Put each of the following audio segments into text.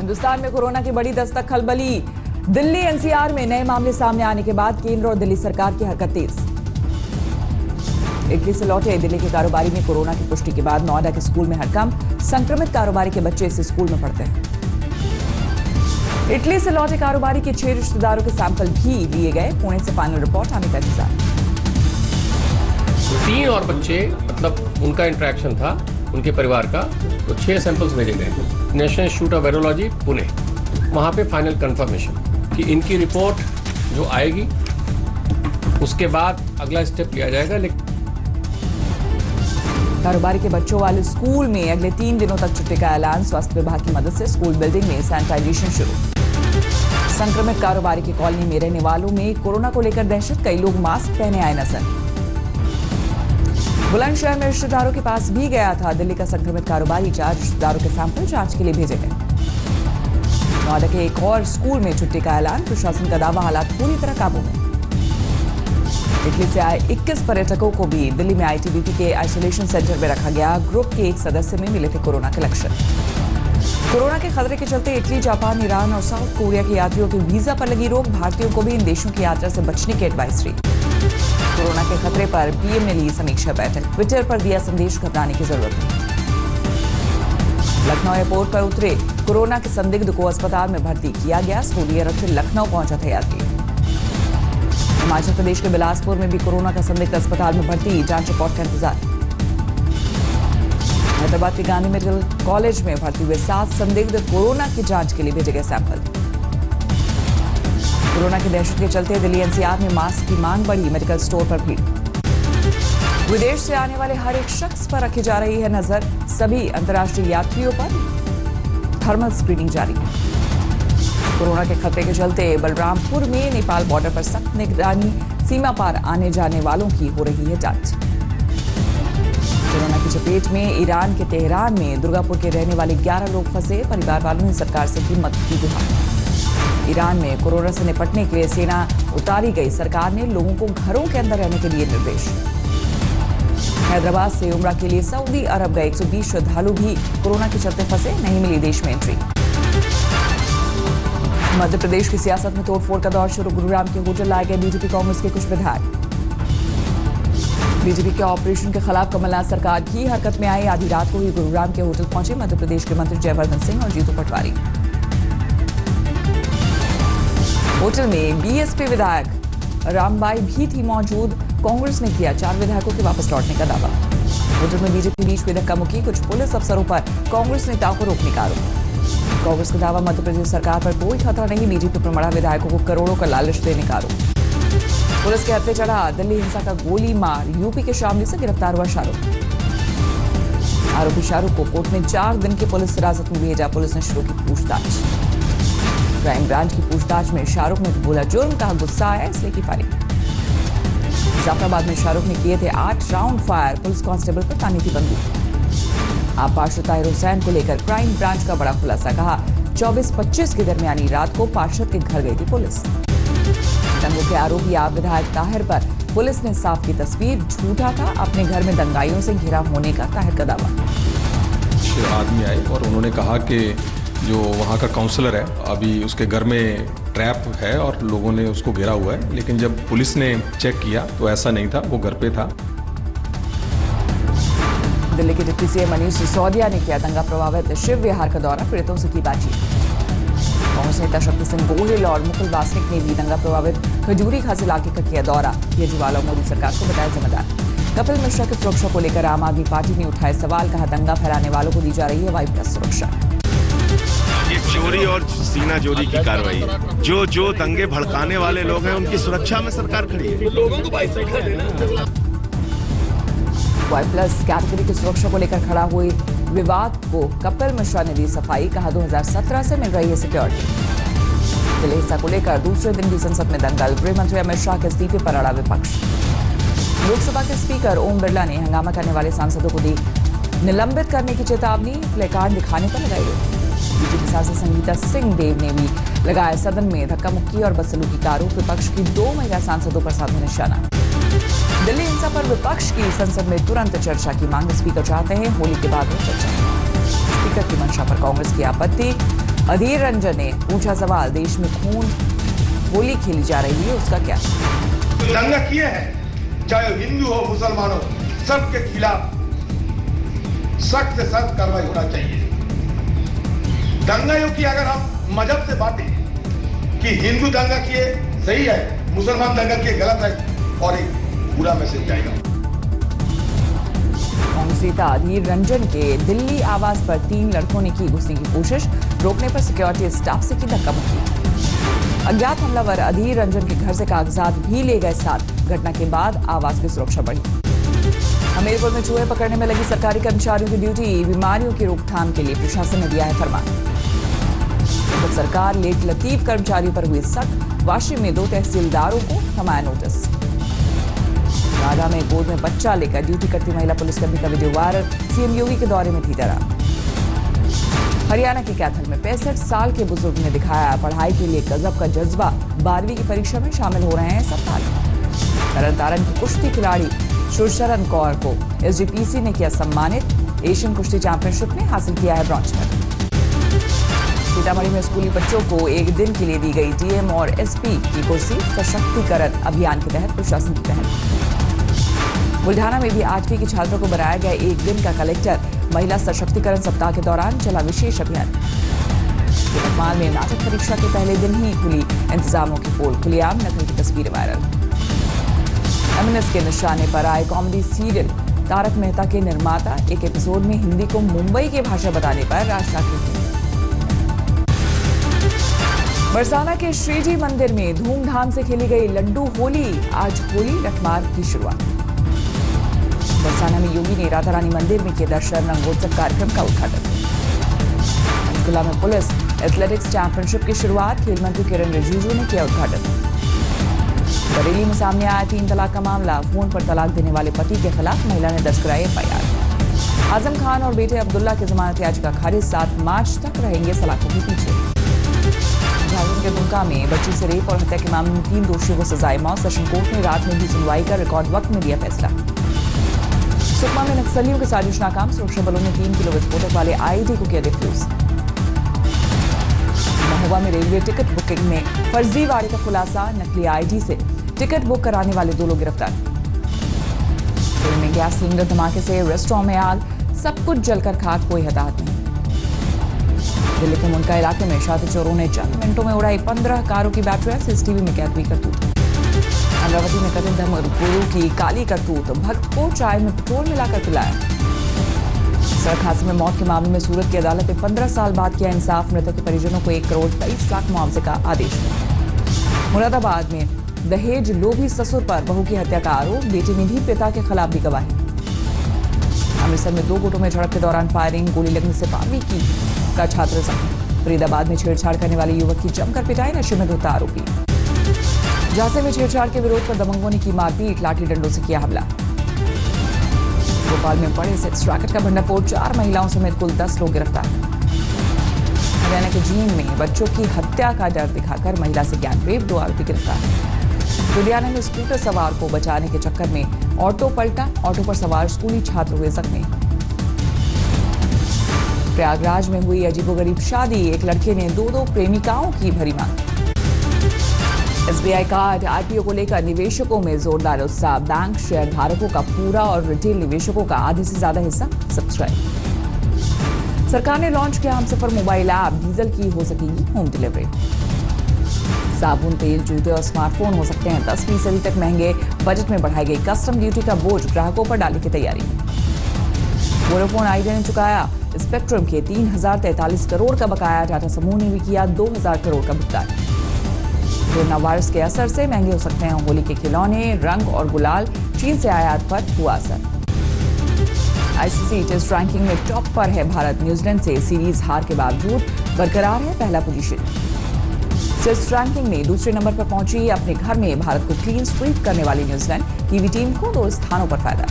हिंदुस्तान में कोरोना की बड़ी दस्तक, खलबली। दिल्ली एनसीआर में नए मामले सामने आने के बाद केंद्र और दिल्ली सरकार की हरकत तेज। इटली से लौटे दिल्ली के कारोबारी में कोरोना की पुष्टि के बाद नोएडा के स्कूल में हड़कंप। संक्रमित कारोबारी के बच्चे इस स्कूल में पढ़ते हैं। इटली से लौटे कारोबारी के 6 रिश्तेदारों के सैंपल भी लिए गए। पुणे से फाइनल रिपोर्ट आने का इंतजार। 3 और बच्चे, मतलब उनका इंटरेक्शन था उनके परिवार का, तो 6 सैंपल्स भेजे गए। National institute of virology Pune, वहां पे फाइनल कंफर्मेशन कि इनकी रिपोर्ट जो आएगी उसके बाद अगला स्टेप लिया जाएगा। लेकिन कारोबारी के बच्चों वाले स्कूल में अगले 3 दिनों तक छुट्टी का ऐलान। स्वास्थ्य विभाग की मदद से स्कूल बिल्डिंग में सैनिटाइजेशन शुरू। संक्रमित कारोबारी की कॉलोनी में रहने वालों में कोरोना को लेकर दहशत। कई लोग मास्क पहने आए नजर। बुलंदशहर में रिश्तेदारों के पास भी गया था दिल्ली का संक्रमित कारोबारी। 4 रिश्तेदारों के सैंपल जांच के लिए भेजे गए। नोएडा के एक और स्कूल में छुट्टी का ऐलान। प्रशासन का दावा, हालात पूरी तरह काबू में। इटली से आए 21 पर्यटकों को भी दिल्ली में आईटीबीपी के आइसोलेशन सेंटर में रखा गया। ग्रुप के एक सदस्य में मिले थे कोरोना के लक्षण। कोरोना के खतरे के चलते इटली, जापान, ईरान और साउथ कोरिया के यात्रियों के वीजा पर लगी रोक। भारतीयों को भी इन देशों की यात्रा से बचने की एडवाइजरी। कोरोना के खतरे पर पीएम ने ली समीक्षा बैठक। ट्विटर पर दिया संदेश, घबराने की जरूरत नहीं। लखनऊ एयरपोर्ट पर उतरे कोरोना के संदिग्ध को अस्पताल में भर्ती किया गया। स्कूली रथ से लखनऊ पहुंचा था यात्री। हिमाचल प्रदेश के बिलासपुर में भी कोरोना का संदिग्ध अस्पताल में भर्ती। जांच रिपोर्ट का इंतजार। हैदराबाद के गांधी मेडिकल कॉलेज में भर्ती हुए 7 संदिग्ध कोरोना की जांच के लिए भेजे गए सैंपल। कोरोना की दहशत के चलते दिल्ली एनसीआर में मास्क की मांग बढ़ी। मेडिकल स्टोर पर भीड़। विदेश से आने वाले हर एक शख्स पर रखी जा रही है नजर। सभी अंतर्राष्ट्रीय यात्रियों पर थर्मल स्क्रीनिंग जारी। कोरोना के खतरे के चलते बलरामपुर में नेपाल बॉर्डर पर सख्त निगरानी। सीमा पार आने जाने वालों की हो रही है जांच। कोरोना की चपेट में ईरान के तेहरान में दुर्गापुर के रहने वाले 11 लोग फंसे। परिवार वालों ने सरकार से की मदद की गुहार। ईरान में कोरोना से निपटने के लिए सेना उतारी गई। सरकार ने लोगों को घरों के अंदर रहने के लिए निर्देश। हैदराबाद से उम्रा के लिए सऊदी अरब गए 120 श्रद्धालु भी कोरोना के चलते फंसे। नहीं मिली देश में एंट्री। मध्य प्रदेश की सियासत में तोड़फोड़ का दौर शुरू। गुरुग्राम के होटल लाए गए बीजेपी कांग्रेस के कुछ विधायक। बीजेपी के ऑपरेशन के खिलाफ कमलनाथ सरकार भी हरकत में आई। आधी रात को ही गुरुग्राम के होटल पहुंचे मध्य प्रदेश के मंत्री जयवर्धन सिंह और जीतू पटवारी। होटल में बीएसपी विधायक रामबाई भी थी मौजूद। कांग्रेस ने किया 4 विधायकों के वापस लौटने का दावा। होटल में बीजेपी बीच हुई धक्का-मुक्की। कुछ पुलिस अफसरों पर कांग्रेस नेताओं को रोकने का आरोप। कांग्रेस का दावा, मध्य प्रदेश सरकार पर कोई खतरा नहीं। बीजेपी प्रमड़ा विधायकों को करोड़ों का लालच देने का आरोप। पुलिस के हत्थे चढ़ा दिल्ली हिंसा का गोली मार। यूपी के शामली से गिरफ्तार हुआ शाहरुख। आरोपी शाहरुख को कोर्ट ने 4 दिन की पुलिस हिरासत में भेजा। पुलिस ने शुरू की पूछताछ। क्राइम ब्रांच की पूछताछ में शाहरुख ने बोला जुर्म, कहा गुस्सा आया इसलिए की फायरिंग। जाफराबाद में शाहरुख ने किए थे 8 राउंड फायर। पुलिस कांस्टेबल पर तानी थी बंदूक। आप पार्षद ताहिर हुसैन को लेकर क्राइम ब्रांच का बड़ा खुलासा। कहा 24-25 के दरमियानी रात को पार्षद के घर गई थी पुलिस। दंगों के आरोपी आप विधायक ताहिर पर पुलिस ने साफ की तस्वीर। झूठा था, अपने घर में दंगाइयों से घिरा होने का ताहिर का दावा। आदमी आए और उन्होंने कहा कि जो वहाँ का काउंसलर है अभी उसके घर में ट्रैप है और लोगों ने उसको घेरा हुआ है। लेकिन जब पुलिस ने चेक किया तो ऐसा नहीं था, वो घर पे था। दिल्ली के डिप्टी सीएम मनीष सिसोदिया ने किया दंगा प्रभावित शिव विहार का दौरा। पीड़ितों से की बातचीत। कांग्रेस नेता शक्ति सिंह गोहिल और मुकुल वासनिक ने भी दंगा प्रभावित खजूरी खास इलाके का किया दौरा। केजरीवाल और मोदी सरकार को बताया जिम्मेदार। कपिल मिश्रा की सुरक्षा को लेकर आम आदमी पार्टी ने उठाए सवाल। कहा दंगा फैलाने वालों को दी जा रही है वाई+ सुरक्षा। ये चोरी और सीना चोरी की कार्रवाई है। जो दंगे भड़काने वाले लोग हैं उनकी सुरक्षा में सरकार खड़ी है। लोगों को वाई+ कैटेगरी की सुरक्षा को लेकर खड़ा हुए विवाद को कपिल मिश्रा ने दी सफाई। कहा 2017 से मिल रही है सिक्योरिटी। दिल्ली हिंसा को लेकर दूसरे दिन भी संसद में दंगल। गृह मंत्री अमित शाह के इस्तीफे पर अड़ा विपक्ष। लोकसभा के स्पीकर ओम बिरला ने हंगामा करने वाले सांसदों को दी निलंबित करने की चेतावनी। प्लेकार्ड दिखाने पर लगाई रोक। बीजेपी सांसद संगीता सिंह देव ने भी लगाया सदन में धक्का मुक्की और बदसलूकी का आरोप। विपक्ष की 2 महिला सांसदों पर साधा निशाना। दिल्ली हिंसा पर विपक्ष की संसद में तुरंत चर्चा की मांग। स्पीकर चाहते हैं होली के बाद हो चर्चा। स्पीकर की मंशा पर कांग्रेस की आपत्ति। अधीर रंजन ने पूछा सवाल, देश में खून होली खेली जा रही है, उसका क्या? दंगा किए हैं, चाहे हिंदू हो मुसलमान हो, सबके खिलाफ सख्त से सख्त कार्रवाई होना चाहिए। दंगा यो कि अगर हम मजहब से बातें कि हिंदू दंगा किए सही है, मुसलमान दंगा किए गलत है, और एक पूरा मैसेज जाएगा। कांग्रेस नेता अधीर रंजन के दिल्ली आवास पर 3 लड़कों ने की घुसने की कोशिश, रोकने पर सिक्योरिटी स्टाफ से की धक्का मुक्की। अज्ञात हमलावर अधीर रंजन के घर से कागजात भी ले गए साथ। घटना के बाद आवास की सुरक्षा बढ़ी। हमीरपुर में चूहे पकड़ने में लगी सरकारी कर्मचारियों की ड्यूटी, बीमारियों की रोकथाम के लिए प्रशासन ने दिया है फरमान। तो सरकार लेट लतीफ कर्मचारियों पर हुई सख्त, वाशी में 2 तहसीलदारों को थमाया नोटिस। राधा में गोद में बच्चा लेकर ड्यूटी करती महिला पुलिसकर्मी का वीडियो वायरल, सीएम योगी के दौरे में थी दरार। हरियाणा के कैथल में 65 साल के बुजुर्ग ने दिखाया पढ़ाई के लिए गजब का जज्बा, 12वीं की परीक्षा में शामिल हो रहे हैं 47। तरन की कुश्ती खिलाड़ी सुरशरण कौर को एसजीपीसी ने किया सम्मानित, एशियन कुश्ती चैंपियनशिप में हासिल किया है ब्रॉन्ज मेडल। सीतामढ़ी में स्कूली बच्चों को एक दिन के लिए दी गई डीएम और एसपी की कुर्सी, सशक्तिकरण अभियान के तहत प्रशासन की पहल। बुल्ढाना में भी 8वीं के छात्रों को बनाया गया एक दिन का कलेक्टर, महिला सशक्तिकरण सप्ताह के दौरान चला विशेष अभियान। यवतमाल में नाटक परीक्षा के पहले दिन ही खुली इंतजामों की पोल, खुलेआम नकल की तस्वीरें वायरल। एमएनएस के निशाने पर आए कॉमेडी सीरियल तारक मेहता के निर्माता, एक एपिसोड में हिंदी को मुंबई की भाषा बताने पर राज ठाकरे की। बरसाना के श्रीजी मंदिर में धूमधाम से खेली गई लड्डू होली, आज होली लठमार की शुरुआत। बरसाना में योगी ने राधा रानी मंदिर में किया दर्शन, रंगोत्सव कार्यक्रम का उद्घाटन। पंचकुला में पुलिस एथलेटिक्स चैंपियनशिप की शुरुआत, खेल मंत्री किरण रिजिजू ने किया उद्घाटन। बरेली में सामने आया 3 तलाक का मामला, फोन पर तलाक देने वाले पति के खिलाफ महिला ने दर्ज कराई एफआईआर। आजम खान और बेटे अब्दुल्ला की जमानत याचिका खारिज, 7 मार्च तक रहेंगे सलाखों के पीछे। झारखंड के दुमका में बच्ची से रेप और हत्या के मामले में 3 दोषियों को सजाए मौत, सेशन कोर्ट ने रात में भी सुनवाई कर रिकॉर्ड वक्त में दिया फैसला। सुकमा में नक्सलियों की साजिश नाकाम, सुरक्षा बलों ने 3 किलो विस्फोटक वाले आईईडी को किया डिफ्यूज। महोबा में रेलवे टिकट बुकिंग में फर्जीवाड़े का खुलासा, नकली आईडी से टिकट बुक कराने वाले 2 लोग गिरफ्तार। पुणे में गैस सिलेंडर धमाके से रेस्टोरेंट में आग, सब कुछ जलकर खाक, कोई हताहत नहीं। दिल्ली के मुंडका इलाके में शातिर चोरों ने चंद मिनटों में उड़ाई 15 कारों की बैटरियां, सीसीटीवी में कैद हुई करतूत। अमरावती में कथित धर्म गुरु की काली करतूत, भक्त को चाय में पेट्रोल मिलाकर पिलाया। सड़क हादसे में मौत के मामले में सूरत की अदालत ने 15 साल बाद किया इंसाफ, मृतक के परिजनों को 1 करोड़ 23 लाख मुआवजे का आदेश। मुरादाबाद में दहेज लोभी ससुर पर बहू की हत्या का आरोप, बेटे ने भी पिता के खिलाफ दी गवाही। अमृतसर में 2 गुटों में झड़प के दौरान फायरिंग, गोली लगने से 12वीं की का छात्र जख्मी। फरीदाबाद में छेड़छाड़ करने वाले युवक की जमकर पिटाई, नशे में धुता आरोपी। झांसी में छेड़छाड़ के विरोध पर दबंगों ने की मारपीट, लाठी डंडों से किया हमला। भोपाल में बड़े सेक्स रैकेट का भंडाफोड़, 4 महिलाओं समेत कुल 10 लोग गिरफ्तार। हरियाणा के जींद में बच्चों की हत्या का डर दिखाकर महिला से गैंग रेप, 2 आरोपी गिरफ्तार। लुधियाना में स्कूटर सवार को बचाने के चक्कर में ऑटो पलटा, ऑटो पर सवार स्कूली छात्र हुए जख्मी। प्रयागराज में हुई अजीबोगरीब शादी, एक लड़के ने 2 प्रेमिकाओं की भरी मांग। एसबीआई कार्ड आईपीओ को लेकर निवेशकों में जोरदार उत्साह, बैंक शेयर धारकों का पूरा और रिटेल निवेशकों का आधे से ज्यादा हिस्सा सब्सक्राइब। सरकार ने लॉन्च किया हमसफर मोबाइल ऐप, डीजल की हो सकेगी होम डिलीवरी। साबुन, तेल, जूते और स्मार्टफोन हो सकते हैं 10% तक महंगे, बजट में बढ़ाई गई कस्टम ड्यूटी का बोझ ग्राहकों पर डालने की तैयारी। वोडाफोन आइडिया ने चुकाया स्पेक्ट्रम के 3043 करोड़ का बकाया, टाटा समूह ने भी किया 2000 करोड़ का भुगतान। कोरोना वायरस के असर से महंगे हो सकते हैं होली के खिलौने, रंग और गुलाल, चीन से आयात पर हुआ असर। आईसीसी टेस्ट रैंकिंग में टॉप पर है भारत, न्यूजीलैंड से सीरीज हार के बावजूद बरकरार है पहला पोजीशन। टेस्ट रैंकिंग में दूसरे नंबर पर पहुंची, अपने घर में भारत को क्लीन स्वीप करने वाली न्यूजीलैंड टीवी टीम को 2 स्थानों पर फायदा।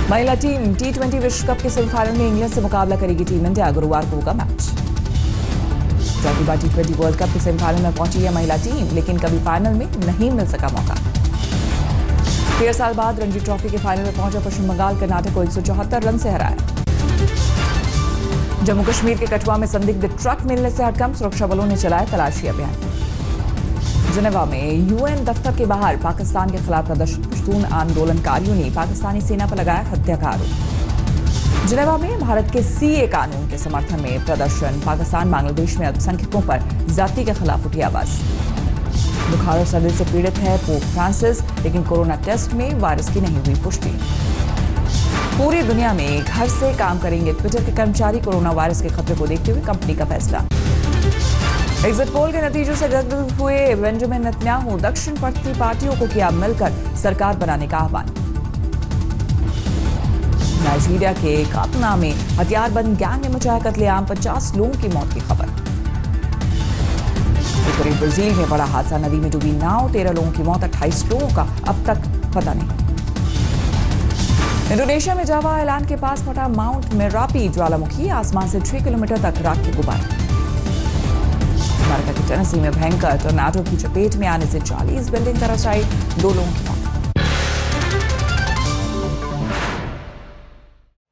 महिला टीम T20 विश्व कप के सेमीफाइनल में इंग्लैंड से मुकाबला करेगी टीम इंडिया, गुरुवार को होगा मैच। चौथी बार T20 वर्ल्ड कप के सेमीफाइनल में पहुंची है महिला टीम, लेकिन कभी फाइनल में नहीं मिल सका मौका। 13 साल बाद रणजी ट्रॉफी के फाइनल में पहुंचा पश्चिम बंगाल, कर्नाटक को 174 रन से हराया। जम्मू कश्मीर के कठुआ में संदिग्ध ट्रक मिलने से हड़कंप, सुरक्षा बलों ने चलाया तलाशी अभियान। जिनेवा में यूएन दफ्तर के बाहर पाकिस्तान के खिलाफ प्रदर्शित पश्तून आंदोलनकारियों ने पाकिस्तानी सेना पर लगाया हत्या का आरोप। जिनेवा में भारत के सीए कानून के समर्थन में प्रदर्शन, पाकिस्तान बांग्लादेश में अल्पसंख्यकों पर ज्यादती के खिलाफ उठी आवाज। बुखार और सर्दी से पीड़ित है पोप फ्रांसिस, लेकिन कोरोना टेस्ट में वायरस की नहीं हुई पुष्टि। पूरी दुनिया में घर से काम करेंगे ट्विटर के कर्मचारी, कोरोना वायरस के खतरे को देखते हुए कंपनी का फैसला। एग्जिट पोल के नतीजों से गदगद हुए बेंजामिन नेतन्याहू, दक्षिण पश्चिमी पार्टियों को किया मिलकर सरकार बनाने का आह्वान। नाइजीरिया के कातना में हथियारबंद गैंग ने मचाया कत्लेआम, 50 लोगों की मौत की खबर। उत्तरी ब्राजील में बड़ा हादसा, नदी में डूबी नाव, 13 लोगों की मौत, 28 लोगों का अब तक पता नहीं। इंडोनेशिया में जावा आइलैंड के पास फटा माउंट मेरापी ज्वालामुखी, आसमान से 6 किलोमीटर तक राख के गुबार। अमेरिका के टेनेसी में भयंकर टोर्नाडो की चपेट में आने से 40 बिल्डिंग तरस आई, 2 लोगों की मौत।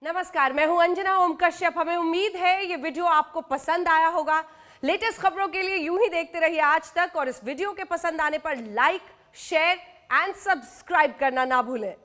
नमस्कार, मैं हूं अंजना ओम कश्यप। हमें उम्मीद है ये वीडियो आपको पसंद आया होगा। लेटेस्ट खबरों के लिए यूं ही देखते रहिए आज तक, और इस वीडियो के पसंद आने पर लाइक, शेयर एंड सब्सक्राइब करना ना भूलें।